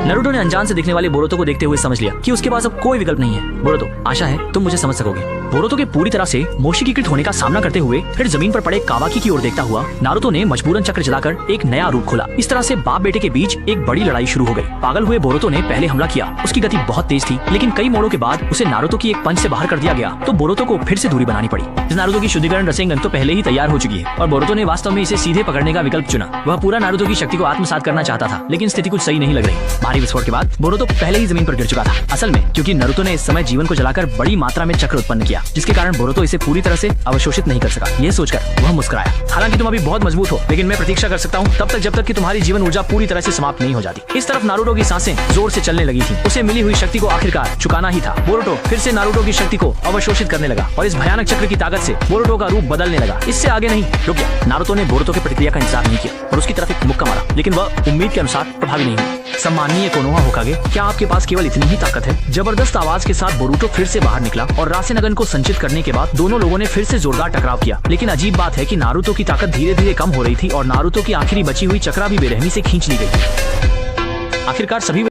Naruto ने अनजान से दिखने वाले बोरुतो को देखते हुए समझ लिया कि उसके पास अब कोई विकल्प नहीं है। बोरुतो, आशा है तुम मुझे समझ सकोगे। बोरुतो के पूरी तरह से मोशिकीकृत होने का सामना करते हुए फिर जमीन पर पड़े कावाकी की ओर देखता हुआ नारुतो ने मजबूरन चक्र चलाकर एक नया रूप खोला। इस तरह से बाप बेटे के बीच एक बड़ी लड़ाई शुरू हो गई। पागल हुए बोरुतो ने पहले हमला किया। उसकी गति बहुत तेज थी, लेकिन कई मोड़ों के बाद उसे नारुतो की एक पंच से बाहर कर दिया गया तो बोरुतो को फिर से दूरी बनानी पड़ी। इस नारुतो की शुद्धिकरण रसेंगन तो पहले ही तैयार हो चुकी है और बोरुतो ने वास्तव में इसे सीधे पकड़ने का विकल्प चुना। वह पूरा नारुतो की शक्ति को आत्मसात करना चाहता था, लेकिन स्थिति कुछ सही नहीं लग रही। भारी विस्फोट के बाद बोरुतो पहले ही जमीन पर गिर चुका था। असल में क्योंकि नारुतो ने इस समय जीवन को जलाकर बड़ी मात्रा में चक्र उत्पन्न किया, जिसके कारण बोरुतो इसे पूरी तरह से अवशोषित नहीं कर सका। यह सोचकर वह मुस्कुराया। हालांकि तुम अभी बहुत मजबूत हो, लेकिन मैं प्रतीक्षा कर सकता हूँ तब तक जब तक कि तुम्हारी जीवन ऊर्जा पूरी तरह से समाप्त नहीं हो जाती। इस तरफ नारुतो की सांसें जोर से चलने लगी थी। उसे मिली हुई शक्ति को आखिरकार चुकाना ही था। बोरुतो फिर से नारुतो की शक्ति को अवशोषित करने लगा और इस भयानक चक्र की ताकत से बोरुतो का रूप बदलने लगा। इससे आगे नहीं रुक गया। नारुतो ने बोरुतो की प्रतिक्रिया का इंतजार नहीं किया और उसकी तरफ एक मुक्का मारा, लेकिन वह उम्मीद के अनुसार प्रभावी नहीं हुआ। सम्माननीय कोनोहा होकागे, क्या आपके पास केवल इतनी ही ताकत है? जबरदस्त आवाज के साथ बोरुतो फिर से बाहर निकला और रासेनगन को संचित करने के बाद दोनों लोगों ने फिर से जोरदार टकराव किया। लेकिन अजीब बात है कि नारुतो की ताकत धीरे धीरे कम हो रही थी और नारुतो की आखिरी बची हुई चक्रा भी बेरहमी से खींच ली गई। आखिरकार सभी